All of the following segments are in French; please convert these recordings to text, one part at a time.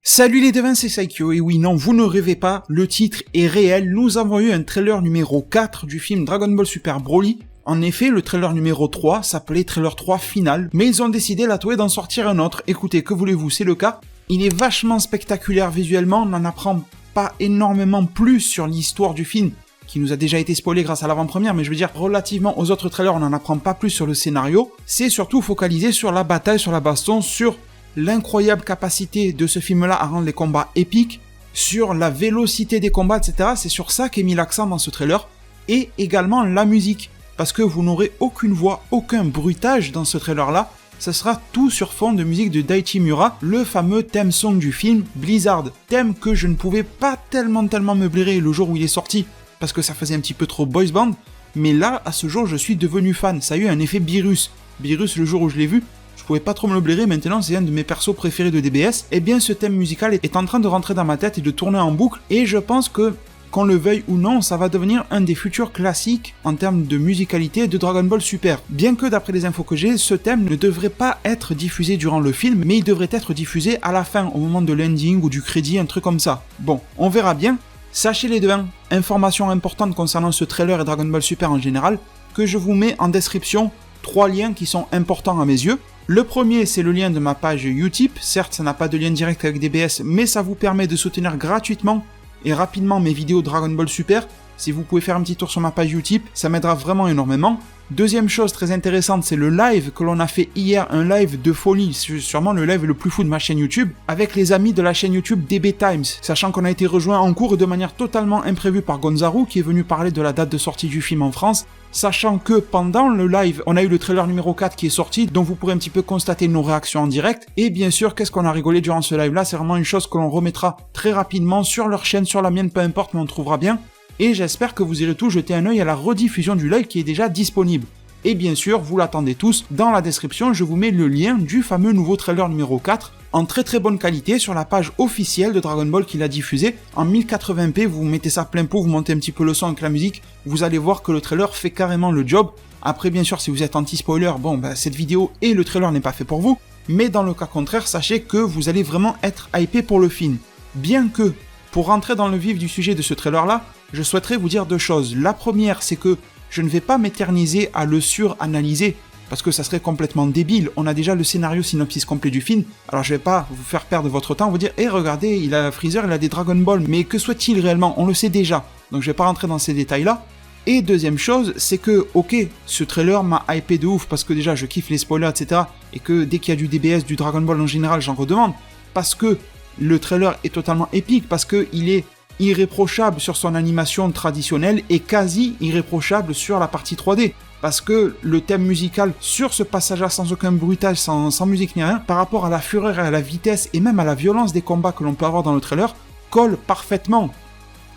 Salut les devins, c'est Saikyo, et oui, non, vous ne rêvez pas, le titre est réel, nous avons eu un trailer numéro 4 du film Dragon Ball Super Broly. En effet, le trailer numéro 3 s'appelait trailer 3 final, mais ils ont décidé la Toei d'en sortir un autre. Écoutez, que voulez-vous, c'est le cas. Il est vachement spectaculaire visuellement, on n'en apprend pas énormément plus sur l'histoire du film, qui nous a déjà été spoilé grâce à l'avant-première, mais je veux dire, relativement aux autres trailers, on n'en apprend pas plus sur le scénario. C'est surtout focalisé sur la bataille, sur la baston, sur l'incroyable capacité de ce film-là à rendre les combats épiques, sur la vélocité des combats, etc. C'est sur ça qu'est mis l'accent dans ce trailer, et également la musique, parce que vous n'aurez aucune voix, aucun bruitage dans ce trailer-là, ça sera tout sur fond de musique de Daichi Miura, le fameux theme song du film Blizzard, thème que je ne pouvais pas tellement me blairer le jour où il est sorti, parce que ça faisait un petit peu trop boys band, mais là, à ce jour, je suis devenu fan, ça a eu un effet Beerus. Beerus, le jour où je l'ai vu, je pouvais pas trop me le blairer, maintenant c'est un de mes persos préférés de DBS, et bien ce thème musical est en train de rentrer dans ma tête et de tourner en boucle, et je pense que, qu'on le veuille ou non, ça va devenir un des futurs classiques en termes de musicalité de Dragon Ball Super. Bien que d'après les infos que j'ai, ce thème ne devrait pas être diffusé durant le film, mais il devrait être diffusé à la fin, au moment de l'ending ou du crédit, un truc comme ça. Bon, on verra bien. Sachez les deux, information importante concernant ce trailer et Dragon Ball Super en général, que je vous mets en description 3 liens qui sont importants à mes yeux. Le premier, c'est le lien de ma page Utip. Certes, ça n'a pas de lien direct avec DBS, mais ça vous permet de soutenir gratuitement et rapidement mes vidéos Dragon Ball Super. Si vous pouvez faire un petit tour sur ma page Utip, ça m'aidera vraiment énormément. Deuxième chose très intéressante, c'est le live que l'on a fait hier, un live de folie, sûrement le live le plus fou de ma chaîne YouTube, avec les amis de la chaîne YouTube DB Times, sachant qu'on a été rejoint en cours de manière totalement imprévue par Gonzaru, qui est venu parler de la date de sortie du film en France, sachant que pendant le live, on a eu le trailer numéro 4 qui est sorti, dont vous pourrez un petit peu constater nos réactions en direct, et bien sûr, qu'est-ce qu'on a rigolé durant ce live-là, c'est vraiment une chose que l'on remettra très rapidement sur leur chaîne, sur la mienne, peu importe, mais on trouvera bien. Et j'espère que vous irez tous jeter un œil à la rediffusion du live qui est déjà disponible. Et bien sûr, vous l'attendez tous, dans la description, je vous mets le lien du fameux nouveau trailer numéro 4, en très bonne qualité, sur la page officielle de Dragon Ball qui l'a diffusé, en 1080p, vous mettez ça plein pot, vous montez un petit peu le son avec la musique, vous allez voir que le trailer fait carrément le job. Après, bien sûr, si vous êtes anti-spoiler, bon, cette vidéo et le trailer n'est pas fait pour vous, mais dans le cas contraire, sachez que vous allez vraiment être hypé pour le film. Bien que, pour rentrer dans le vif du sujet de ce trailer-là, je souhaiterais vous dire 2 choses. La première, c'est que je ne vais pas m'éterniser à le suranalyser, parce que ça serait complètement débile. On a déjà le scénario synopsis complet du film, alors je vais pas vous faire perdre votre temps, vous dire « Eh, regardez, il a Freezer, il a des Dragon Ball, mais que soit-il réellement ? On le sait déjà. » Donc je vais pas rentrer dans ces détails-là. Et deuxième chose, c'est que, ok, ce trailer m'a hypé de ouf, parce que déjà je kiffe les spoilers, etc. Et que dès qu'il y a du DBS, du Dragon Ball en général, j'en redemande. Parce que le trailer est totalement épique, parce qu'il est irréprochable sur son animation traditionnelle et quasi irréprochable sur la partie 3D. Parce que le thème musical sur ce passage-là, sans aucun bruitage, sans musique ni rien, par rapport à la fureur et à la vitesse et même à la violence des combats que l'on peut avoir dans le trailer, colle parfaitement.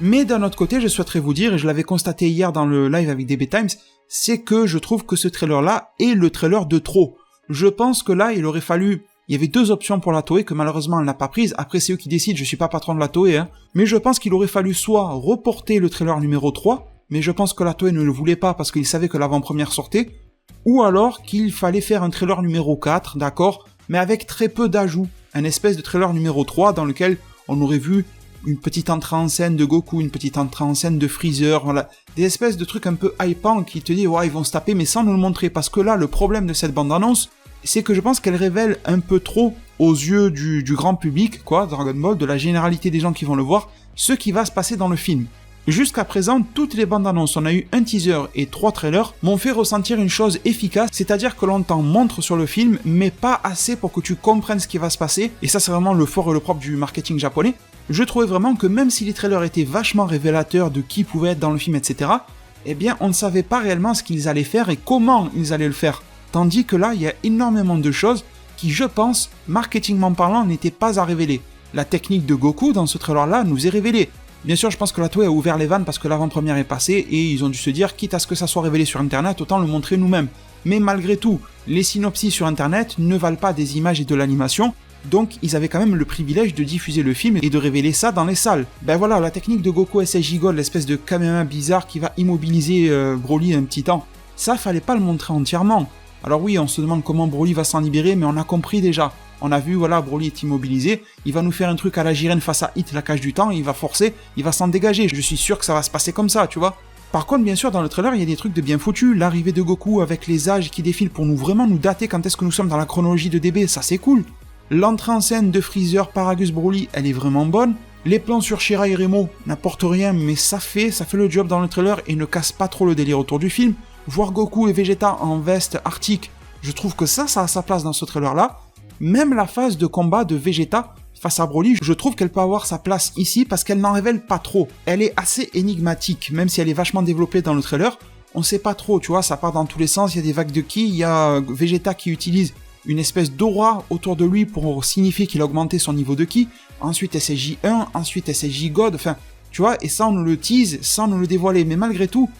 Mais d'un autre côté, je souhaiterais vous dire, et je l'avais constaté hier dans le live avec DB Times, c'est que je trouve que ce trailer-là est le trailer de trop. Je pense que là, il aurait fallu... Il y avait 2 options pour la Toei que malheureusement elle n'a pas prise, après c'est eux qui décident, je suis pas patron de la Toei, mais je pense qu'il aurait fallu soit reporter le trailer numéro 3, mais je pense que la Toei ne le voulait pas parce qu'ils savaient que l'avant-première sortait, ou alors qu'il fallait faire un trailer numéro 4, d'accord, mais avec très peu d'ajouts, un espèce de trailer numéro 3 dans lequel on aurait vu une petite entrée en scène de Goku, une petite entrée en scène de Freezer, voilà, des espèces de trucs un peu hypants qui te disent ouais ils vont se taper mais sans nous le montrer, parce que là le problème de cette bande-annonce, c'est que je pense qu'elle révèle un peu trop aux yeux du grand public, quoi, Dragon Ball, de la généralité des gens qui vont le voir, ce qui va se passer dans le film. Jusqu'à présent, toutes les bandes annonces, on a eu un teaser et 3 trailers, m'ont fait ressentir une chose efficace, c'est-à-dire que l'on t'en montre sur le film, mais pas assez pour que tu comprennes ce qui va se passer, et ça c'est vraiment le fort et le propre du marketing japonais. Je trouvais vraiment que même si les trailers étaient vachement révélateurs de qui pouvait être dans le film, etc., eh bien on ne savait pas réellement ce qu'ils allaient faire et comment ils allaient le faire. Tandis que là, il y a énormément de choses qui, je pense, marketingment parlant, n'étaient pas à révéler. La technique de Goku dans ce trailer-là nous est révélée. Bien sûr, je pense que la Toei a ouvert les vannes parce que l'avant-première est passée et ils ont dû se dire, quitte à ce que ça soit révélé sur Internet, autant le montrer nous-mêmes. Mais malgré tout, les synopsis sur Internet ne valent pas des images et de l'animation, donc ils avaient quand même le privilège de diffuser le film et de révéler ça dans les salles. Ben voilà, la technique de Goku SSJ Gold, l'espèce de caméra bizarre qui va immobiliser Broly un petit temps, ça fallait pas le montrer entièrement. Alors oui, on se demande comment Broly va s'en libérer, mais on a compris déjà. On a vu, voilà, Broly est immobilisé, il va nous faire un truc à la Jiren face à Hit, la cage du temps, il va forcer, il va s'en dégager. Je suis sûr que ça va se passer comme ça, tu vois. Par contre, bien sûr, dans le trailer, il y a des trucs de bien foutus. L'arrivée de Goku avec les âges qui défilent pour vraiment nous dater quand est-ce que nous sommes dans la chronologie de DB, ça c'est cool. L'entrée en scène de Freezer, Paragus, Broly, elle est vraiment bonne. Les plans sur Shira et Remo n'apportent rien, mais ça fait le job dans le trailer et ne casse pas trop le délire autour du film. Voir Goku et Vegeta en veste arctique, je trouve que ça a sa place dans ce trailer-là. Même la phase de combat de Vegeta face à Broly, je trouve qu'elle peut avoir sa place ici parce qu'elle n'en révèle pas trop. Elle est assez énigmatique, même si elle est vachement développée dans le trailer. On sait pas trop, tu vois, ça part dans tous les sens, il y a des vagues de ki, il y a Vegeta qui utilise une espèce d'aura autour de lui pour signifier qu'il a augmenté son niveau de ki. Ensuite SSJ1, ensuite SSJ God, enfin, tu vois, et ça on nous le tease sans nous le dévoiler. Mais malgré tout,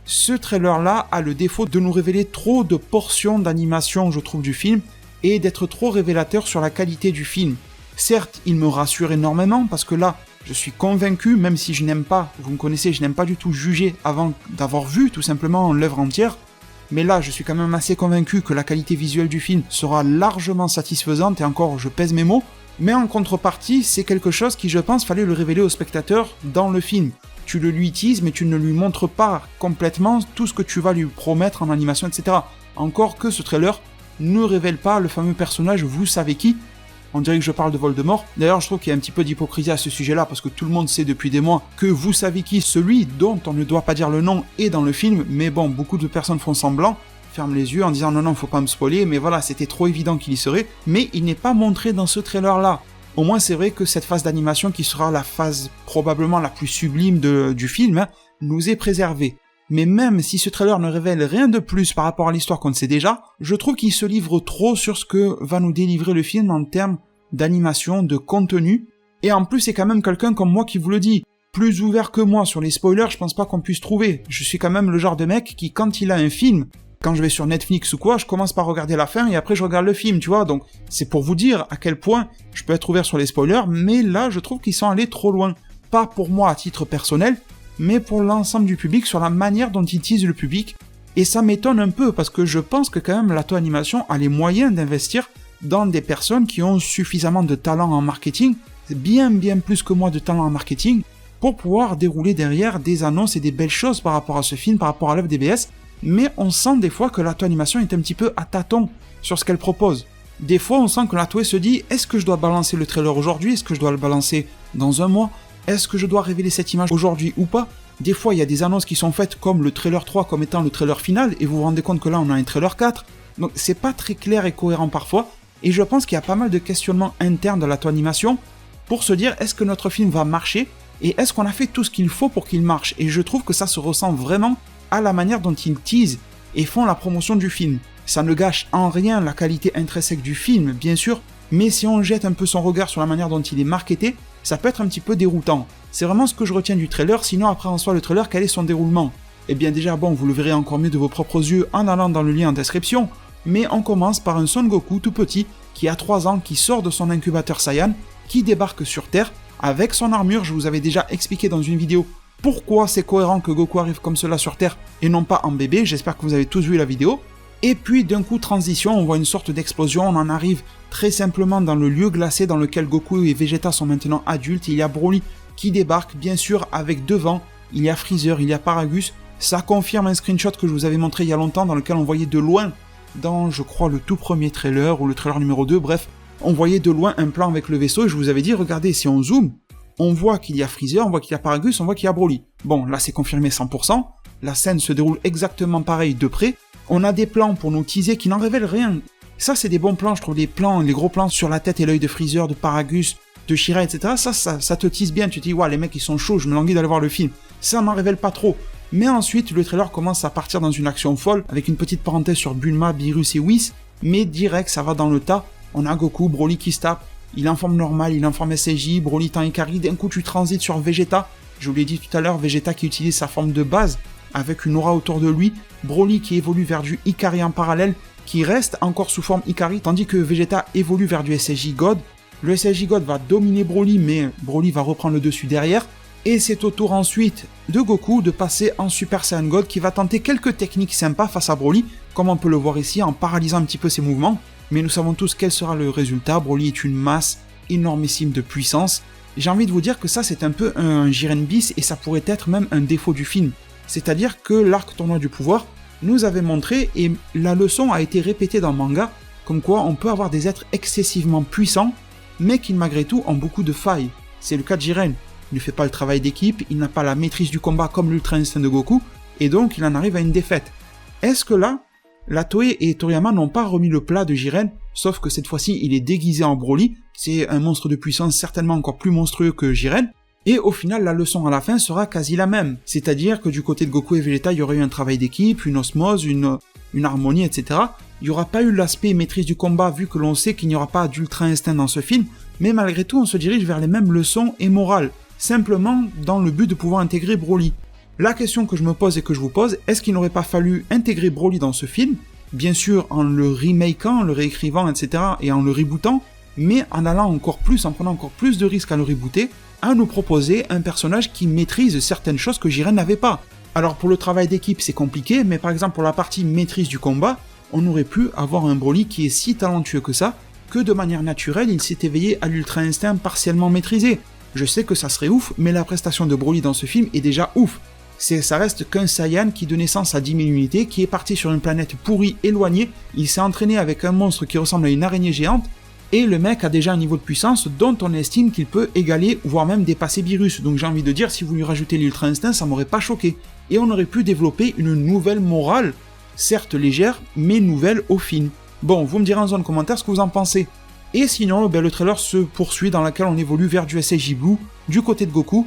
ce trailer-là a le défaut de nous révéler trop de portions d'animation, je trouve, du film, et d'être trop révélateur sur la qualité du film. Certes, il me rassure énormément, parce que là, je suis convaincu, même si je n'aime pas, vous me connaissez, je n'aime pas du tout juger avant d'avoir vu tout simplement l'œuvre entière, mais là, je suis quand même assez convaincu que la qualité visuelle du film sera largement satisfaisante, et encore, je pèse mes mots, mais en contrepartie, c'est quelque chose qui, je pense, fallait le révéler au spectateur dans le film. Tu le lui teases, mais tu ne lui montres pas complètement tout ce que tu vas lui promettre en animation, etc. Encore que ce trailer ne révèle pas le fameux personnage, vous savez qui. On dirait que je parle de Voldemort. D'ailleurs, je trouve qu'il y a un petit peu d'hypocrisie à ce sujet-là, parce que tout le monde sait depuis des mois que vous savez qui, celui dont on ne doit pas dire le nom, est dans le film, mais bon, beaucoup de personnes font semblant, ferment les yeux en disant non, faut pas me spoiler, mais voilà, c'était trop évident qu'il y serait, mais il n'est pas montré dans ce trailer-là. Au moins, c'est vrai que cette phase d'animation, qui sera la phase probablement la plus sublime du film, nous est préservée. Mais même si ce trailer ne révèle rien de plus par rapport à l'histoire qu'on sait déjà, je trouve qu'il se livre trop sur ce que va nous délivrer le film en termes d'animation, de contenu. Et en plus, c'est quand même quelqu'un comme moi qui vous le dit. Plus ouvert que moi sur les spoilers, je pense pas qu'on puisse trouver. Je suis quand même le genre de mec qui, quand il a un film, quand je vais sur Netflix ou quoi, je commence par regarder la fin et après je regarde le film, tu vois. Donc c'est pour vous dire à quel point je peux être ouvert sur les spoilers, mais là je trouve qu'ils sont allés trop loin. Pas pour moi à titre personnel, mais pour l'ensemble du public, sur la manière dont ils teasent le public. Et ça m'étonne un peu, parce que je pense que quand même Lato Animation a les moyens d'investir dans des personnes qui ont suffisamment de talent en marketing, bien plus que moi de talent en marketing, pour pouvoir dérouler derrière des annonces et des belles choses par rapport à ce film, par rapport à l'œuvre DBS. Mais on sent des fois que Lato Animation est un petit peu à tâtons sur ce qu'elle propose. Des fois, on sent que Lato se dit, est-ce que je dois balancer le trailer aujourd'hui? Est-ce que je dois le balancer dans un mois? Est-ce que je dois révéler cette image aujourd'hui ou pas? Des fois, il y a des annonces qui sont faites comme le trailer 3 comme étant le trailer final, et vous vous rendez compte que là, on a un trailer 4. Donc, c'est pas très clair et cohérent parfois, et je pense qu'il y a pas mal de questionnements internes de Lato Animation pour se dire, est-ce que notre film va marcher? Et est-ce qu'on a fait tout ce qu'il faut pour qu'il marche? Et je trouve que ça se ressent vraiment à la manière dont ils teasent et font la promotion du film. Ça ne gâche en rien la qualité intrinsèque du film, bien sûr, mais si on jette un peu son regard sur la manière dont il est marketé, ça peut être un petit peu déroutant. C'est vraiment ce que je retiens du trailer, sinon après en soi le trailer, quel est son déroulement? Eh bien déjà bon, vous le verrez encore mieux de vos propres yeux en allant dans le lien en description, mais on commence par un Son Goku tout petit, qui a 3 ans, qui sort de son incubateur Saiyan, qui débarque sur Terre, avec son armure. Je vous avais déjà expliqué dans une vidéo pourquoi c'est cohérent que Goku arrive comme cela sur Terre, et non pas en bébé, j'espère que vous avez tous vu la vidéo. Et puis d'un coup, transition, on voit une sorte d'explosion, on en arrive très simplement dans le lieu glacé dans lequel Goku et Vegeta sont maintenant adultes. Il y a Broly qui débarque, bien sûr, avec devant, il y a Freezer, il y a Paragus. Ça confirme un screenshot que je vous avais montré il y a longtemps, dans lequel on voyait de loin, dans, je crois, le tout premier trailer, ou le trailer numéro 2, bref, on voyait de loin un plan avec le vaisseau, et je vous avais dit, regardez, si on zoome, on voit qu'il y a Freezer, on voit qu'il y a Paragus, on voit qu'il y a Broly. Bon, là c'est confirmé 100%, la scène se déroule exactement pareil de près. On a des plans pour nous teaser qui n'en révèlent rien. Ça, c'est des bons plans, je trouve, les gros plans sur la tête et l'œil de Freezer, de Paragus, de Shira, etc. Ça te tease bien, tu te dis, ouais, les mecs, ils sont chauds, je me languis d'aller voir le film. Ça n'en révèle pas trop. Mais ensuite, le trailer commence à partir dans une action folle, avec une petite parenthèse sur Bulma, Beerus et Whis, mais direct, ça va dans le tas. On a Goku, Broly qui se tape, il est en forme normale, il est en forme SSJ, Broly temps Ikari, d'un coup tu transites sur Vegeta. Je vous l'ai dit tout à l'heure, Vegeta qui utilise sa forme de base, avec une aura autour de lui, Broly qui évolue vers du Ikari en parallèle, qui reste encore sous forme Ikari, tandis que Vegeta évolue vers du SSJ God. Le SSJ God va dominer Broly, mais Broly va reprendre le dessus derrière, et c'est au tour ensuite de Goku de passer en Super Saiyan God, qui va tenter quelques techniques sympas face à Broly, comme on peut le voir ici en paralysant un petit peu ses mouvements. mais nous savons tous quel sera le résultat. Broly est une masse énormissime de puissance. J'ai envie de vous dire que ça c'est un peu un Jiren bis et ça pourrait être même un défaut du film. C'est-à-dire que l'arc tournoi du pouvoir nous avait montré, et la leçon a été répétée dans le manga, comme quoi on peut avoir des êtres excessivement puissants, mais qui malgré tout ont beaucoup de failles. C'est le cas de Jiren. Il ne fait pas le travail d'équipe, il n'a pas la maîtrise du combat comme l'Ultra Instinct de Goku, et donc il en arrive à une défaite. Est-ce que là, la Toei et Toriyama n'ont pas remis le plat de Jiren, sauf que cette fois-ci il est déguisé en Broly, c'est un monstre de puissance certainement encore plus monstrueux que Jiren, et au final la leçon à la fin sera quasi la même, c'est-à-dire que du côté de Goku et Vegeta il y aurait eu un travail d'équipe, une osmose, une harmonie, etc. Il n'y aura pas eu l'aspect maîtrise du combat vu que l'on sait qu'il n'y aura pas d'Ultra Instinct dans ce film, mais malgré tout on se dirige vers les mêmes leçons et morales, simplement dans le but de pouvoir intégrer Broly. La question que je me pose et que je vous pose, est-ce qu'il n'aurait pas fallu intégrer Broly dans ce film, bien sûr en le remakeant, le réécrivant, etc. et en le rebootant, mais en allant encore plus, en prenant encore plus de risques à le rebooter, à nous proposer un personnage qui maîtrise certaines choses que Jiren n'avait pas. Alors pour le travail d'équipe c'est compliqué, mais par exemple pour la partie maîtrise du combat, on aurait pu avoir un Broly qui est si talentueux que ça, que de manière naturelle il s'est éveillé à l'Ultra Instinct partiellement maîtrisé. Je sais que ça serait ouf, mais la prestation de Broly dans ce film est déjà ouf. Ça reste qu'un Saiyan qui de naissance à 10 000 unités, qui est parti sur une planète pourrie, éloignée, il s'est entraîné avec un monstre qui ressemble à une araignée géante, et le mec a déjà un niveau de puissance dont on estime qu'il peut égaler, voire même dépasser Beerus. Donc j'ai envie de dire, si vous lui rajoutez l'Ultra Instinct, ça m'aurait pas choqué. Et on aurait pu développer une nouvelle morale, certes légère, mais nouvelle au film. Bon, vous me direz en zone commentaire ce que vous en pensez. Et sinon, le trailer se poursuit dans lequel on évolue vers du SSJ Blue, du côté de Goku,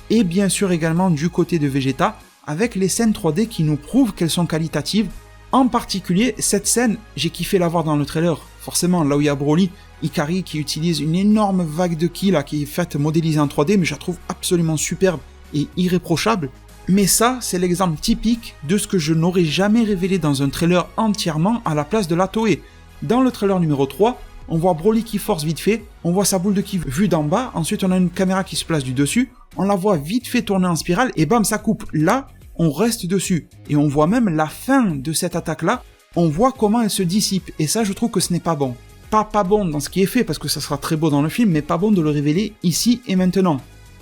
et bien sûr également du côté de Vegeta, avec les scènes 3D qui nous prouvent qu'elles sont qualitatives. En particulier, cette scène, j'ai kiffé la voir dans le trailer. Forcément, là où il y a Broly, Ikari qui utilise une énorme vague de ki là, qui est faite modélisée en 3D, mais je la trouve absolument superbe et irréprochable. Mais ça, c'est l'exemple typique de ce que je n'aurais jamais révélé dans un trailer entièrement à la place de la Toei. Dans le trailer numéro 3, on voit Broly qui force vite fait, on voit sa boule de ki vue d'en bas, ensuite on a une caméra qui se place du dessus, on la voit vite fait tourner en spirale et bam, ça coupe. Là, on reste dessus. Et on voit même la fin de cette attaque-là, on voit comment elle se dissipe. Et ça, je trouve que ce n'est pas bon. Pas bon dans ce qui est fait, parce que ça sera très beau dans le film, mais pas bon de le révéler ici et maintenant.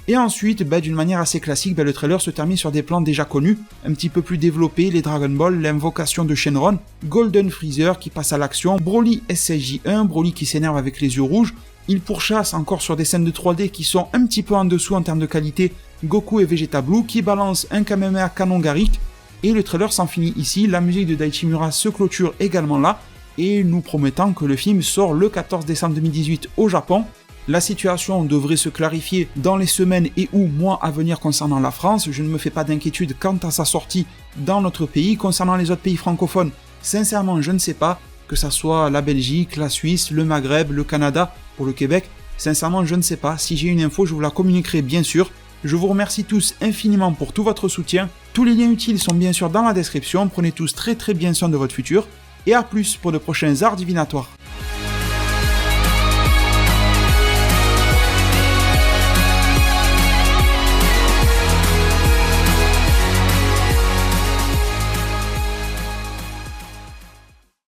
Et ensuite, d'une manière assez classique, le trailer se termine sur des plans déjà connus, un petit peu plus développés, les Dragon Ball, l'invocation de Shenron, Golden Freezer qui passe à l'action, Broly SSJ1, Broly qui s'énerve avec les yeux rouges, il pourchasse encore sur des scènes de 3D qui sont un petit peu en dessous en termes de qualité, Goku et Vegeta Blue qui balancent un Kamehameha canon Garrick, et le trailer s'en finit ici, la musique de Daichi Mura se clôture également là, et nous promettant que le film sort le 14 décembre 2018 au Japon. La situation devrait se clarifier dans les semaines et ou mois à venir concernant la France, je ne me fais pas d'inquiétude quant à sa sortie dans notre pays. Concernant les autres pays francophones, sincèrement je ne sais pas, que ça soit la Belgique, la Suisse, le Maghreb, le Canada, pour le Québec, sincèrement je ne sais pas, si j'ai une info je vous la communiquerai bien sûr. Je vous remercie tous infiniment pour tout votre soutien, tous les liens utiles sont bien sûr dans la description, prenez tous très bien soin de votre futur, et à plus pour de prochains arts divinatoires.